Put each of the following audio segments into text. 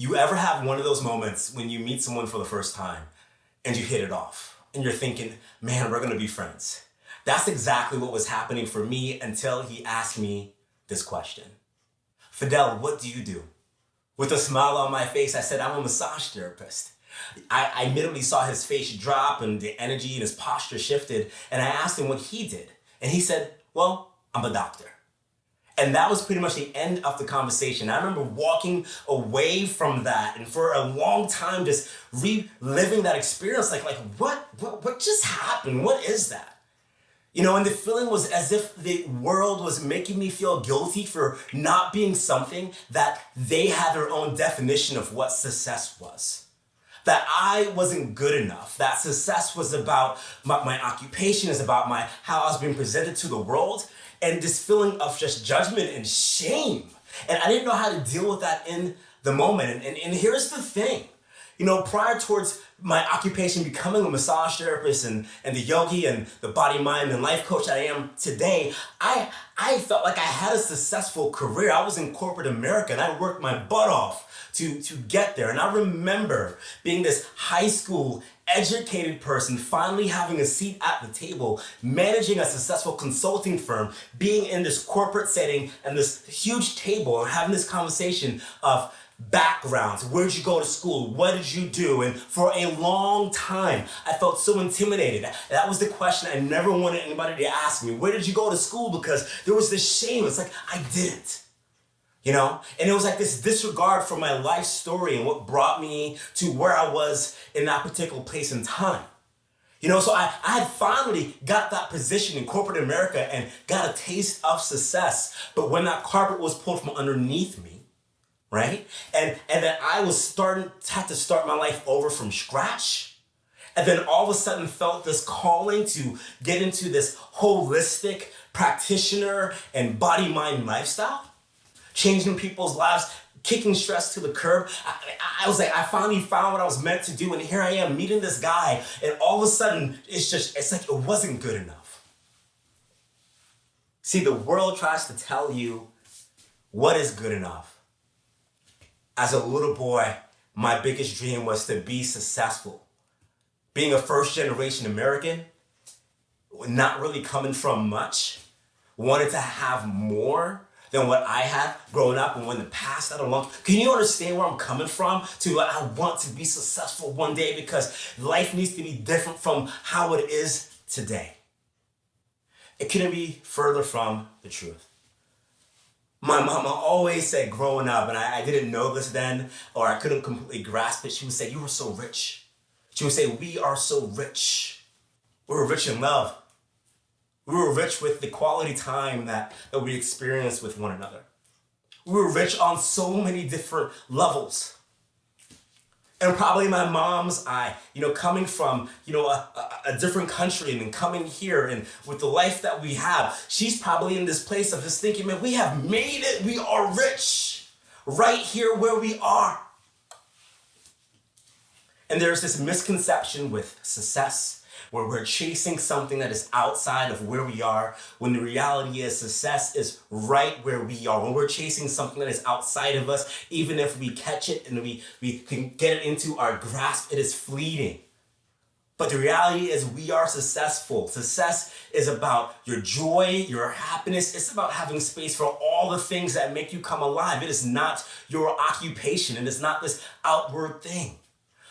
You ever have one of those moments when you meet someone for the first time and you hit it off and you're thinking, man, we're gonna be friends? That's exactly what was happening for me until he asked me this question. Fidel, what do you do? With a smile on my face, I said, I'm a massage therapist. I immediately saw his face drop and the energy and his posture shifted. And I asked him what he did. And he said, well, I'm a doctor. And that was pretty much the end of the conversation. I remember walking away from that and for a long time just reliving that experience. Like what just happened? What is that? You know, and the feeling was as if the world was making me feel guilty for not being something that they had their own definition of what success was. That I wasn't good enough. That success was about my occupation, is about how I was being presented to the world. And this feeling of just judgment and shame. And I didn't know how to deal with that in the moment. And here's the thing. You know, prior towards my occupation becoming a massage therapist and the yogi and the body, mind, and life coach that I am today, I felt like I had a successful career. I was in corporate America and I worked my butt off to get there. And I remember being this high school educated person, finally having a seat at the table, managing a successful consulting firm, being in this corporate setting and this huge table and having this conversation of backgrounds. Where'd you go to school? What did you do? And for a long time, I felt so intimidated. That was the question I never wanted anybody to ask me. Where did you go to school? Because there was this shame. It's like, I didn't. You know? And it was like this disregard for my life story and what brought me to where I was in that particular place and time. You know, so I had finally got that position in corporate America and got a taste of success. But when that carpet was pulled from underneath me, right? And then I was had to start my life over from scratch. And then all of a sudden felt this calling to get into this holistic practitioner and body, mind lifestyle, changing people's lives, kicking stress to the curb. I was like, I finally found what I was meant to do. And here I am meeting this guy. And all of a sudden, it's like it wasn't good enough. See, the world tries to tell you what is good enough. As a little boy, my biggest dream was to be successful. Being a first-generation American, not really coming from much, wanted to have more than what I had growing up and when the past that along. Can you understand where I'm coming from? I want to be successful one day because life needs to be different from how it is today. It couldn't be further from the truth. My mama always said growing up, and I didn't know this then, or I couldn't completely grasp it, she would say, you were so rich. She would say, we are so rich. We were rich in love. We were rich with the quality time that we experienced with one another. We were rich on so many different levels. And probably my mom's eye, coming from, a different country and then coming here and with the life that we have, she's probably in this place of just thinking, man, we have made it. We are rich right here where we are. And there's this misconception with success where we're chasing something that is outside of where we are, when the reality is success is right where we are. When we're chasing something that is outside of us, even if we catch it and we can get it into our grasp, it is fleeting. But the reality is we are successful. Success is about your joy, your happiness. It's about having space for all the things that make you come alive. It is not your occupation. It is not this outward thing.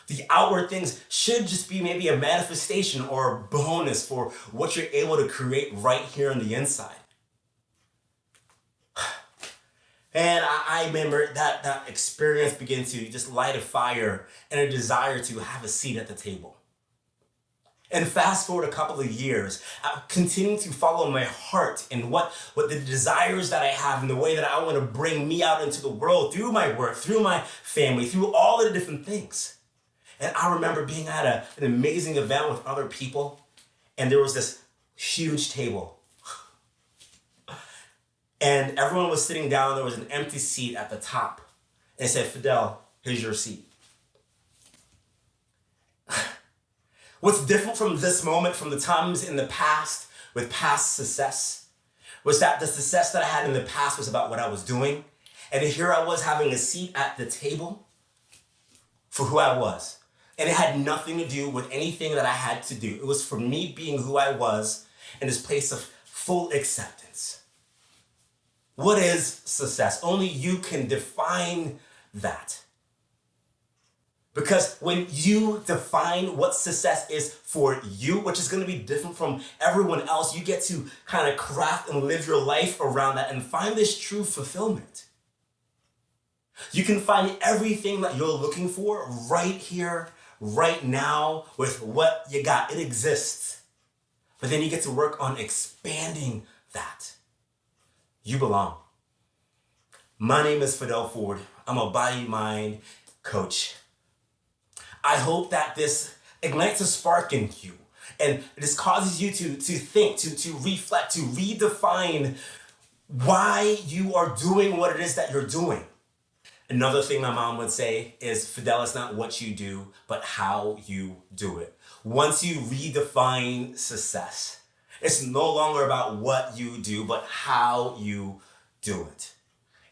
The outward things should just be maybe a manifestation or a bonus for what you're able to create right here on the inside. And I remember that experience began to just light a fire and a desire to have a seat at the table. And fast forward a couple of years, I continue to follow my heart and what the desires that I have and the way that I want to bring me out into the world through my work, through my family, through all of the different things. And I remember being at an amazing event with other people, and there was this huge table. And everyone was sitting down. There was an empty seat at the top. And it said, Fidel, here's your seat. What's different from this moment, from the times in the past with past success, was that the success that I had in the past was about what I was doing. And here I was having a seat at the table. for who I was. And it had nothing to do with anything that I had to do. It was for me being who I was in this place of full acceptance. What is success? Only you can define that. Because when you define what success is for you, which is going to be different from everyone else, you get to kind of craft and live your life around that and find this true fulfillment. You can find everything that you're looking for right here, right now, with what you got. It exists. But then you get to work on expanding that. You belong. My name is Fidel Forde. I'm a body-mind coach. I hope that this ignites a spark in you and this causes you to think, to reflect, to redefine why you are doing what it is that you're doing. Another thing my mom would say is, Fidel, it's not what you do, but how you do it. Once you redefine success, it's no longer about what you do, but how you do it.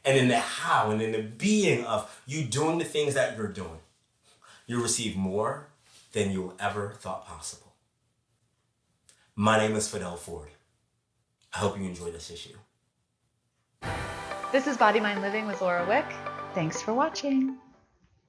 And in the how and in the being of you doing the things that you're doing, you receive more than you ever thought possible. My name is Fidel Forde. I hope you enjoy this issue. This is Body Mind Living with Laura Wick. Thanks for watching.